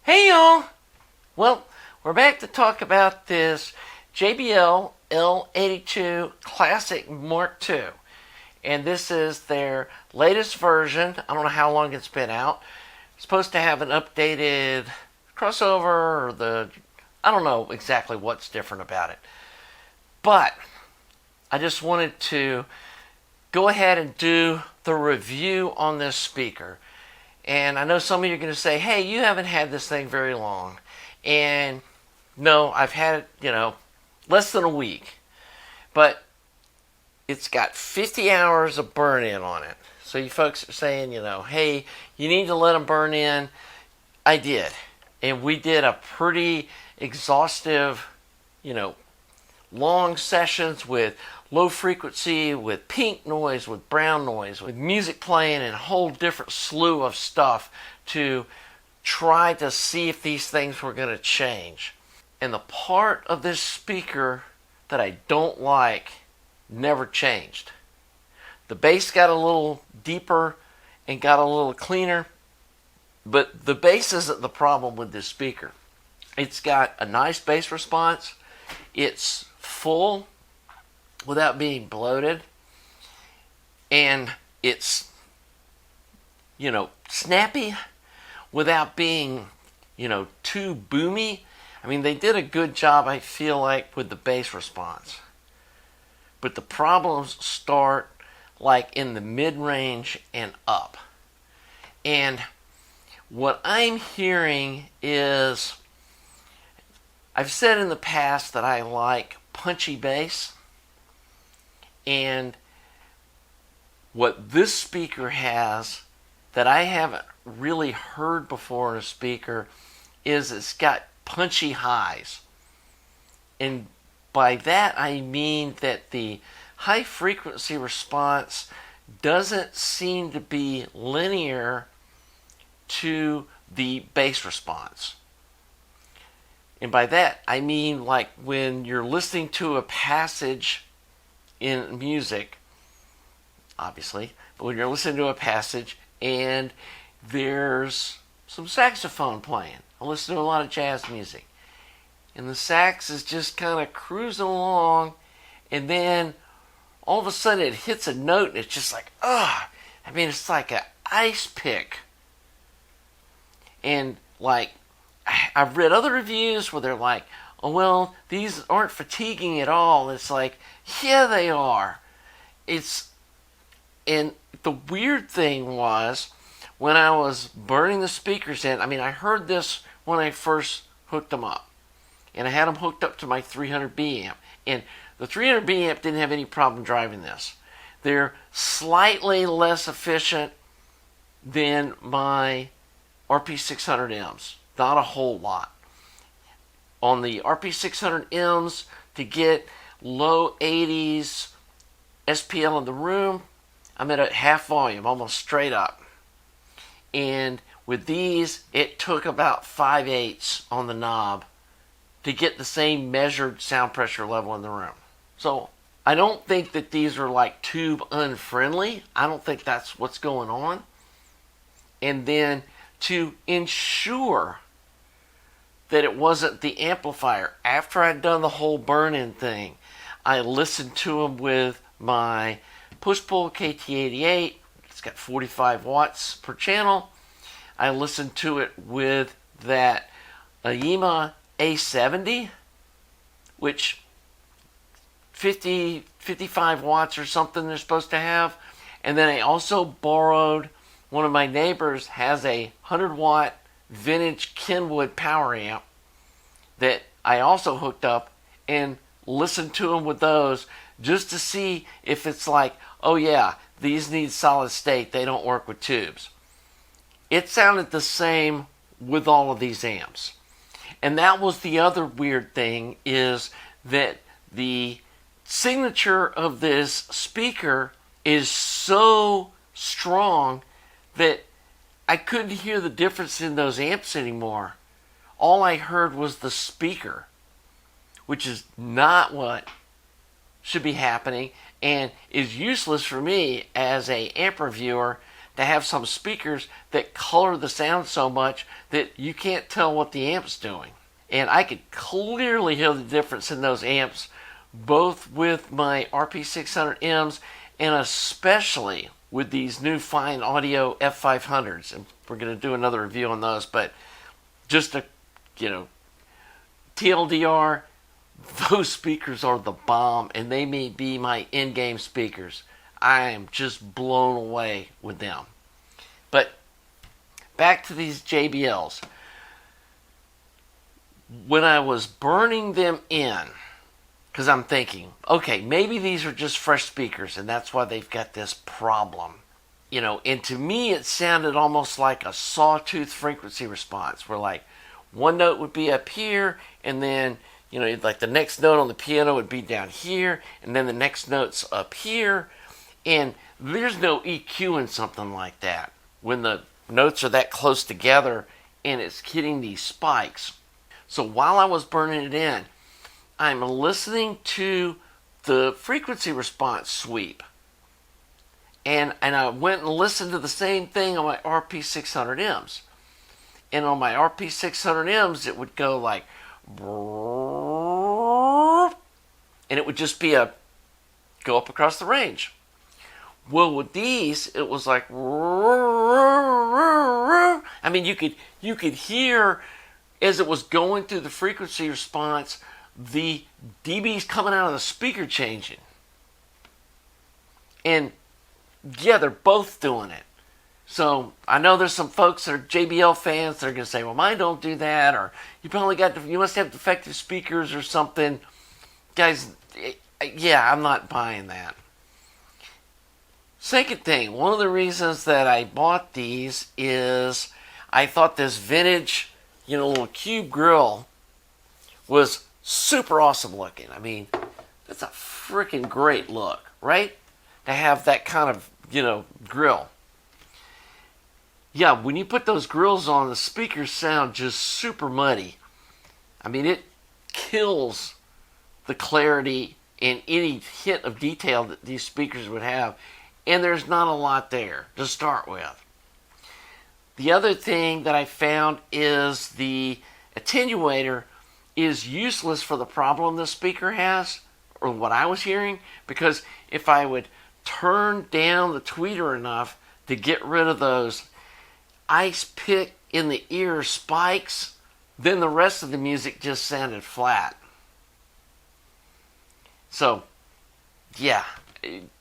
Hey y'all! Well, we're back to talk about this JBL L82 Classic Mark II. And this is their latest version. I don't know how long it's been out. It's supposed to have an updated crossover or I don't know exactly what's different about it. But I just wanted to go ahead and do the review on this speaker. And I know some of you are going to say, hey, you haven't had this thing very long. And no, I've had it, less than a week. But it's got 50 hours of burn-in on it. So you folks are saying, hey, you need to let them burn in. I did. And we did a pretty exhaustive, long sessions with low frequency, with pink noise, with brown noise, with music playing, and a whole different slew of stuff to try to see if these things were going to change. And the part of this speaker that I don't like never changed. The bass got a little deeper and got a little cleaner, but the bass isn't the problem with this speaker. It's got a nice bass response. It's full without being bloated, and it's snappy without being too boomy. I mean, they did a good job, I feel like, with the bass response, but the problems start like in the mid-range and up. And what I'm hearing is, I've said in the past that I like punchy bass. And what this speaker has that I haven't really heard before in a speaker is it's got punchy highs. And by that I mean that the high frequency response doesn't seem to be linear to the bass response. And by that I mean like when you're listening to a passage in music, obviously, but when you're listening to a passage and there's some saxophone playing. I listen to a lot of jazz music, and the sax is just kind of cruising along, and then all of a sudden it hits a note and it's just like, it's like an ice pick. And like, I've read other reviews where they're like, oh, well, these aren't fatiguing at all. It's like, yeah, they are. And the weird thing was, when I was burning the speakers in, I heard this when I first hooked them up. And I had them hooked up to my 300B amp. And the 300B amp didn't have any problem driving this. They're slightly less efficient than my RP600Ms. Not a whole lot. On the RP600Ms, to get low 80s SPL in the room, I'm at a half volume, almost straight up. And with these, it took about 5/8 on the knob to get the same measured sound pressure level in the room. So I don't think that these are like tube unfriendly. I don't think that's what's going on. And then to ensure that it wasn't the amplifier, after I'd done the whole burn-in thing, I listened to them with my push-pull KT88. It's got 45 watts per channel. I listened to it with that AYAMA A70, which 55 watts or something they're supposed to have. And then I also borrowed, one of my neighbors has a 100 watt vintage Kenwood power amp that I also hooked up and listened to them with those, just to see if it's like, oh yeah, these need solid state, they don't work with tubes. It sounded the same with all of these amps. And that was the other weird thing, is that the signature of this speaker is so strong that I couldn't hear the difference in those amps anymore. All I heard was the speaker, which is not what should be happening and is useless for me as a amp reviewer to have some speakers that color the sound so much that you can't tell what the amp's doing. And I could clearly hear the difference in those amps, both with my RP600Ms and especially with these new Fine Audio F500s. And we're going to do another review on those, but just to, TLDR, those speakers are the bomb, and they may be my in-game speakers. I am just blown away with them. But back to these JBLs. When I was burning them in, because I'm thinking, okay, maybe these are just fresh speakers, and that's why they've got this problem. And to me, it sounded almost like a sawtooth frequency response, where like one note would be up here, and then, like the next note on the piano would be down here, and then the next note's up here, and there's no EQ in something like that when the notes are that close together and it's hitting these spikes. So while I was burning it in, I'm listening to the frequency response sweep. And I went and listened to the same thing on my RP600Ms. And on my RP600Ms, it would go like, and it would just be go up across the range. Well, with these, it was like, I mean, you could hear as it was going through the frequency response, the dBs coming out of the speaker changing. And yeah, they're both doing it. So I know there's some folks that are JBL fans that are going to say, well, mine don't do that, or you must have defective speakers or something. Guys, yeah, I'm not buying that. Second thing, one of the reasons that I bought these is I thought this vintage, little cube grill was super awesome looking. I mean, that's a freaking great look, right? To have that kind of, grill. Yeah, when you put those grills on, the speakers sound just super muddy. I mean, it kills the clarity and any hint of detail that these speakers would have. And there's not a lot there to start with. The other thing that I found is the attenuator is useless for the problem the speaker has, or what I was hearing, because if I would turn down the tweeter enough to get rid of those ice pick in the ear spikes, then the rest of the music just sounded flat. So, yeah,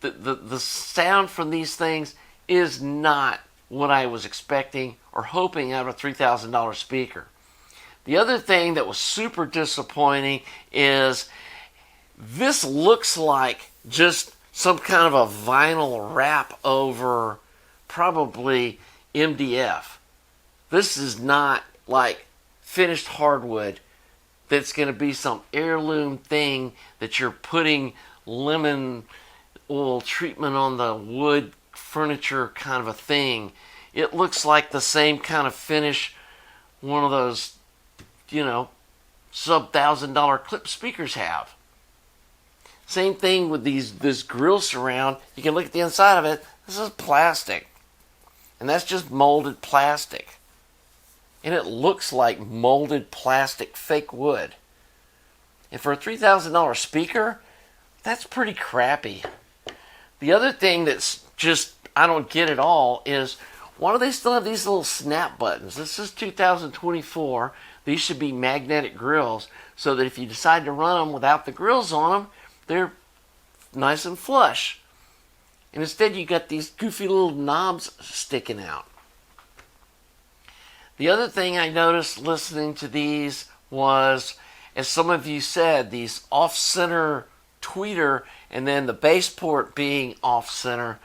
the sound from these things is not what I was expecting or hoping out of a $3,000 speaker. The other thing that was super disappointing is this looks like just some kind of a vinyl wrap over probably MDF. This is not like finished hardwood that's going to be some heirloom thing that you're putting lemon oil treatment on the wood furniture kind of a thing. It looks like the same kind of finish one of those, sub-$1,000 clip speakers have. Same thing with this grill surround. You can look at the inside of it. This is plastic. And that's just molded plastic. And it looks like molded plastic fake wood. And for a $3,000 speaker, that's pretty crappy. The other thing that's just, I don't get at all is, why do they still have these little snap buttons? This is 2024. These should be magnetic grills, so that if you decide to run them without the grills on them, they're nice and flush. And instead you got these goofy little knobs sticking out. The other thing I noticed listening to these was, as some of you said, these off-center tweeter and then the bass port being off-center.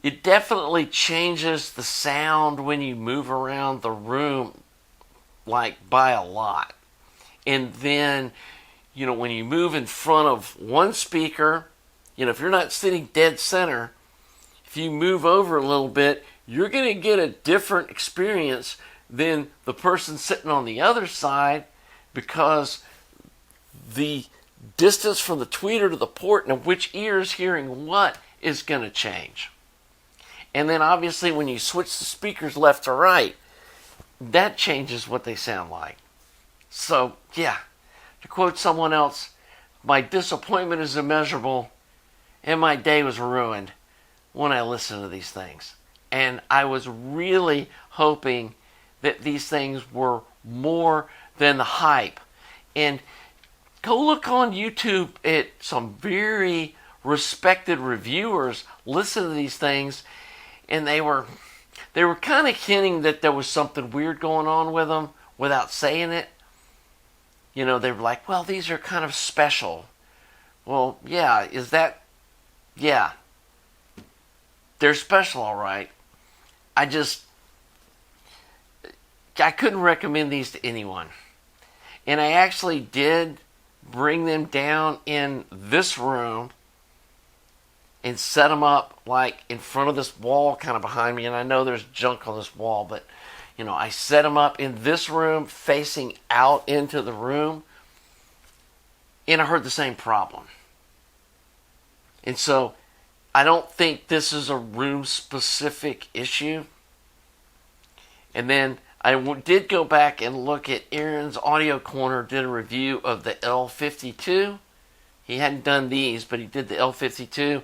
It definitely changes the sound when you move around the room, like by a lot. And then, when you move in front of one speaker, if you're not sitting dead center, if you move over a little bit, you're going to get a different experience than the person sitting on the other side, because the distance from the tweeter to the port and which ear is hearing what is going to change. And then obviously when you switch the speakers left to right, that changes what they sound like. So yeah, to quote someone else, my disappointment is immeasurable and my day was ruined when I listened to these things. And I was really hoping that these things were more than the hype. And go look on YouTube at some very respected reviewers listen to these things, and they were kind of hinting that there was something weird going on with them without saying it. You know, they were like, well, these are kind of special. Well, yeah, is that? Yeah. They're special, all right. I couldn't recommend these to anyone. And I actually did bring them down in this room and set them up like in front of this wall kind of behind me. And I know there's junk on this wall, but you know, I set them up in this room facing out into the room, and I heard the same problem. And so I don't think this is a room-specific issue. And then I did go back and look at Aaron's Audio Corner, did a review of the L52. He hadn't done these, but he did the L52,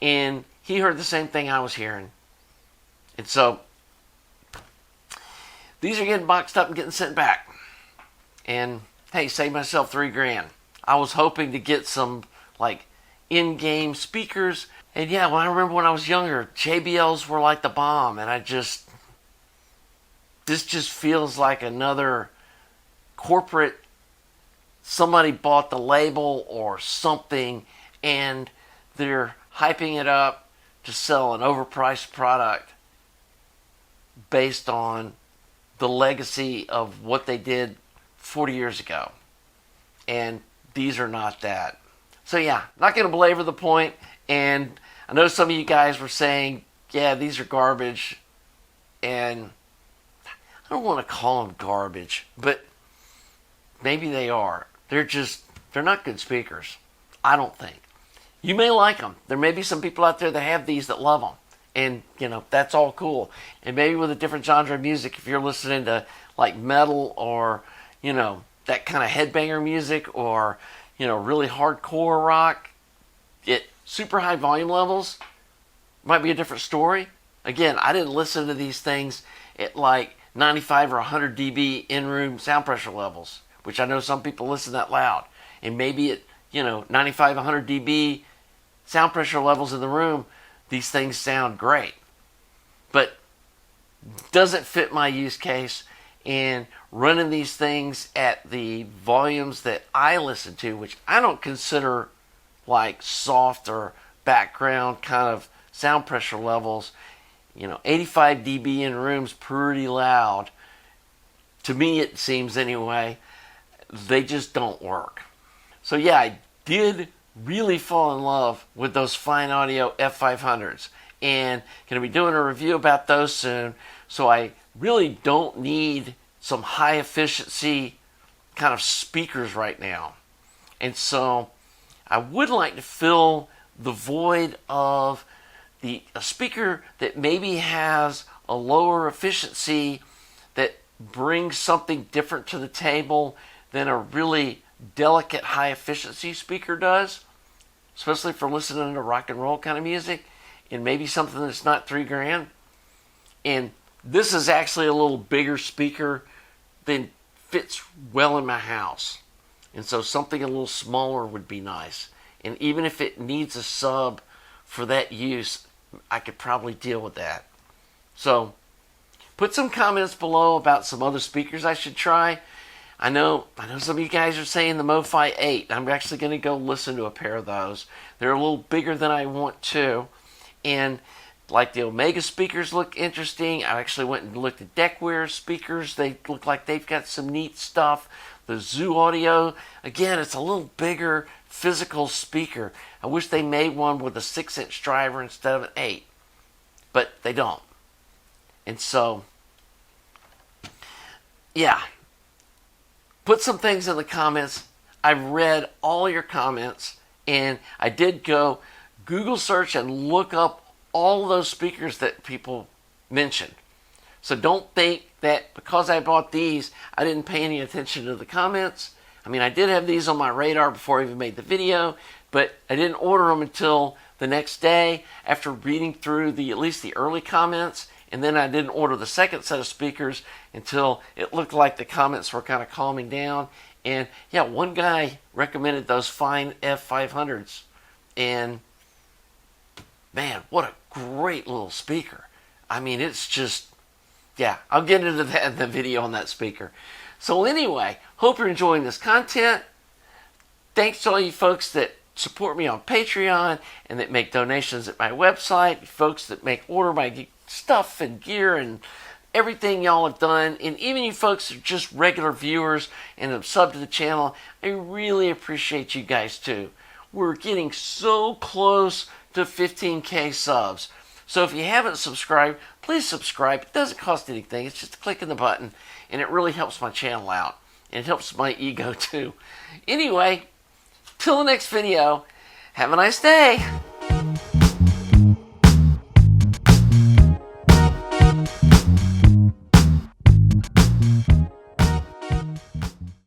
and he heard the same thing I was hearing. And so these are getting boxed up and getting sent back. And hey, save myself $3,000. I was hoping to get some like in-game speakers. And yeah, when I remember when I was younger, JBLs were like the bomb, and this just feels like another corporate, somebody bought the label or something, and they're hyping it up to sell an overpriced product based on the legacy of what they did 40 years ago. And these are not that. So yeah, not going to belabor the point. And I know some of you guys were saying, yeah, these are garbage. And I don't want to call them garbage, but maybe they are. They're not good speakers. I don't think. You may like them. There may be some people out there that have these that love them. And, you know, that's all cool. And maybe with a different genre of music, if you're listening to like metal or, you know, that kind of headbanger music or, you know, really hardcore rock at super high volume levels, might be a different story. Again, I didn't listen to these things at like 95 or 100 dB in-room sound pressure levels, which I know some people listen that loud. And maybe at, you know, 95, 100 dB sound pressure levels in the room, these things sound great. But doesn't fit my use case, and running these things at the volumes that I listen to, which I don't consider like soft or background kind of sound pressure levels, you know, 85 dB in rooms pretty loud. To me, it seems anyway, they just don't work. So yeah, I did really fall in love with those Fine Audio F500s, and going to be doing a review about those soon. So I really don't need some high efficiency kind of speakers right now. And so I would like to fill the void of a speaker that maybe has a lower efficiency that brings something different to the table than a really delicate high efficiency speaker does, especially for listening to rock and roll kind of music, and maybe something that's not $3,000. And this is actually a little bigger speaker than fits well in my house. And so something a little smaller would be nice. And even if it needs a sub for that use, I could probably deal with that. So put some comments below about some other speakers I should try. I know some of you guys are saying the MoFi 8. I'm actually going to go listen to a pair of those. They're a little bigger than I want to. And like the Omega speakers look interesting. I actually went and looked at Deckware speakers. They look like they've got some neat stuff. The Zoo Audio, again, it's a little bigger physical speaker. I wish they made one with a 6-inch driver instead of an 8. But they don't. And so, yeah. Put some things in the comments. I've read all your comments, and I did go Google search and look up all those speakers that people mentioned. So don't think that because I bought these, I didn't pay any attention to the comments. I mean, I did have these on my radar before I even made the video, but I didn't order them until the next day after reading through at least the early comments, and then I didn't order the second set of speakers until it looked like the comments were kind of calming down. And yeah, one guy recommended those fine F500s, and man, what a great little speaker. I mean, it's just, yeah, I'll get into that in the video on that speaker. So anyway, hope you're enjoying this content. Thanks to all you folks that support me on Patreon and that make donations at my website, folks that order my stuff and gear and everything y'all have done, and even you folks that are just regular viewers and have subbed to the channel. I really appreciate you guys too. We're getting so close to 15K subs. So if you haven't subscribed, please subscribe. It doesn't cost anything. It's just clicking the button, and it really helps my channel out. And it helps my ego too. Anyway, till the next video, have a nice day.